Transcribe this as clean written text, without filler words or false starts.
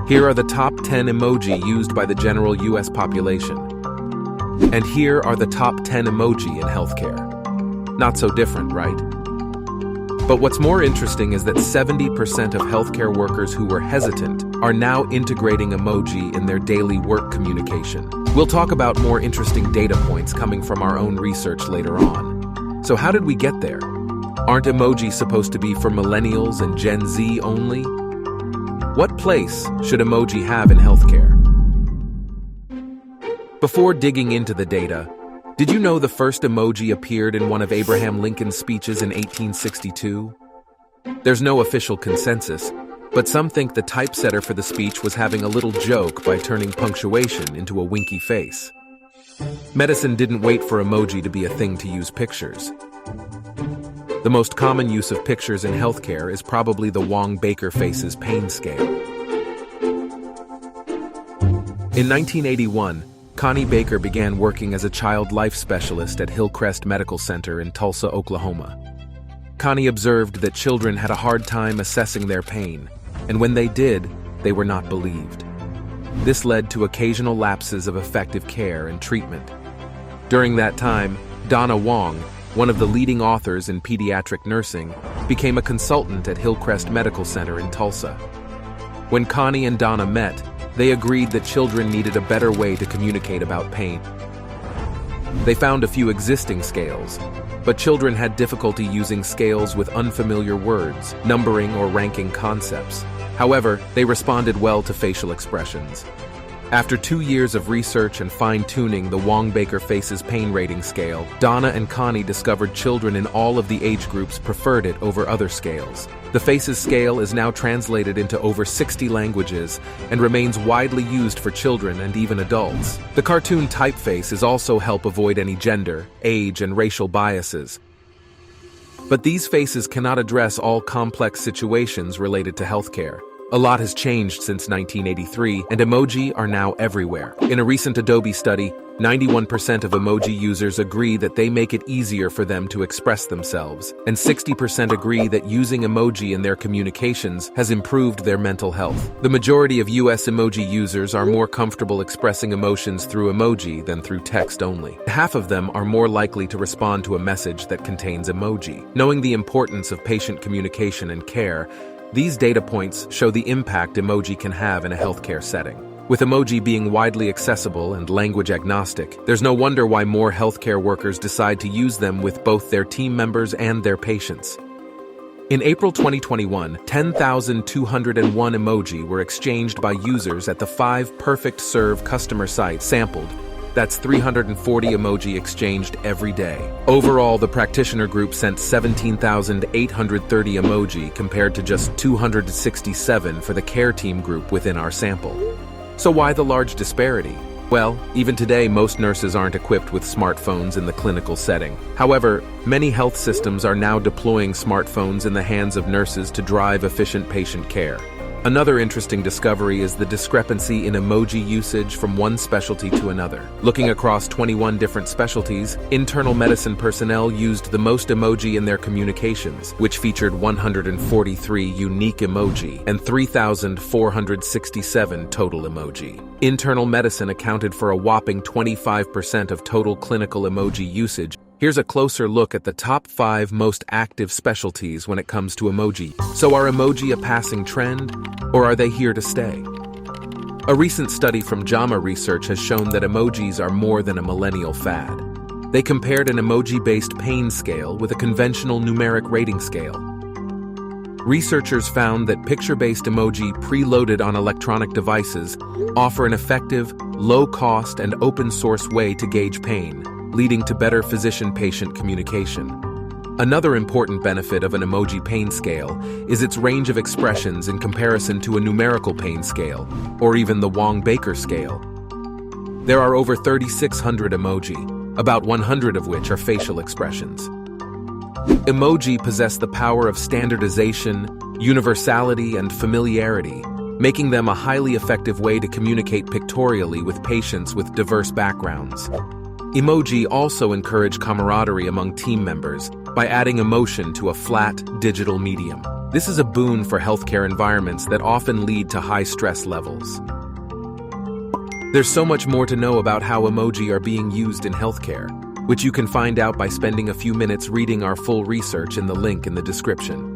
Here are the top 10 emoji used by the general US population. And here are the top 10 emoji in healthcare. Not so different, right? But what's more interesting is that 70% of healthcare workers who were hesitant are now integrating emoji in their daily work communication. We'll talk about more interesting data points coming from our own research later on. So how did we get there? Aren't emojis supposed to be for millennials and Gen Z only? What place should emoji have in healthcare? Before digging into the data, did you know the first emoji appeared in one of Abraham Lincoln's speeches in 1862? There's no official consensus, but some think the typesetter for the speech was having a little joke by turning punctuation into a winky face. Medicine didn't wait for emoji to be a thing to use pictures. The most common use of pictures in healthcare is probably the Wong Baker Faces Pain Scale. In 1981, Connie Baker began working as a child life specialist at Hillcrest Medical Center in Tulsa, Oklahoma. Connie observed that children had a hard time assessing their pain, and when they did, they were not believed. This led to occasional lapses of effective care and treatment. During that time, Donna Wong, one of the leading authors in pediatric nursing, became a consultant at Hillcrest Medical Center in Tulsa. When Connie and Donna met, they agreed that children needed a better way to communicate about pain. They found a few existing scales, but children had difficulty using scales with unfamiliar words, numbering, or ranking concepts. However, they responded well to facial expressions. After 2 years of research and fine-tuning the Wong Baker Faces Pain Rating Scale, Donna and Connie discovered children in all of the age groups preferred it over other scales. The Faces Scale is now translated into over 60 languages and remains widely used for children and even adults. The cartoon typeface also helps avoid any gender, age, and racial biases. But these faces cannot address all complex situations related to healthcare. A lot has changed since 1983, and emoji are now everywhere. In a recent Adobe study, 91% of emoji users agree that they make it easier for them to express themselves, and 60% agree that using emoji in their communications has improved their mental health. The majority of US emoji users are more comfortable expressing emotions through emoji than through text only. Half of them are more likely to respond to a message that contains emoji. Knowing the importance of patient communication and care, these data points show the impact emoji can have in a healthcare setting. With emoji being widely accessible and language agnostic, there's no wonder why more healthcare workers decide to use them with both their team members and their patients. In April 2021, 10,201 emoji were exchanged by users at the 5 PerfectServe customer sites sampled. That's 340 emoji exchanged every day. Overall, the practitioner group sent 17,830 emoji compared to just 267 for the care team group within our sample. So why the large disparity? Well, even today, most nurses aren't equipped with smartphones in the clinical setting. However, many health systems are now deploying smartphones in the hands of nurses to drive efficient patient care. Another interesting discovery is the discrepancy in emoji usage from one specialty to another. Looking across 21 different specialties, internal medicine personnel used the most emoji in their communications, which featured 143 unique emoji and 3,467 total emoji. Internal medicine accounted for a whopping 25% of total clinical emoji usage. Here's a closer look at the top 5 most active specialties when it comes to emoji. So are emoji a passing trend, or are they here to stay? A recent study from JAMA Research has shown that emojis are more than a millennial fad. They compared an emoji-based pain scale with a conventional numeric rating scale. Researchers found that picture-based emoji preloaded on electronic devices offer an effective, low-cost, and open-source way to gauge pain, leading to better physician-patient communication. Another important benefit of an emoji pain scale is its range of expressions in comparison to a numerical pain scale, or even the Wong Baker scale. There are over 3,600 emoji, about 100 of which are facial expressions. Emoji possess the power of standardization, universality, and familiarity, making them a highly effective way to communicate pictorially with patients with diverse backgrounds. Emoji also encourage camaraderie among team members by adding emotion to a flat, digital medium. This is a boon for healthcare environments that often lead to high stress levels. There's so much more to know about how emoji are being used in healthcare, which you can find out by spending a few minutes reading our full research in the link in the description.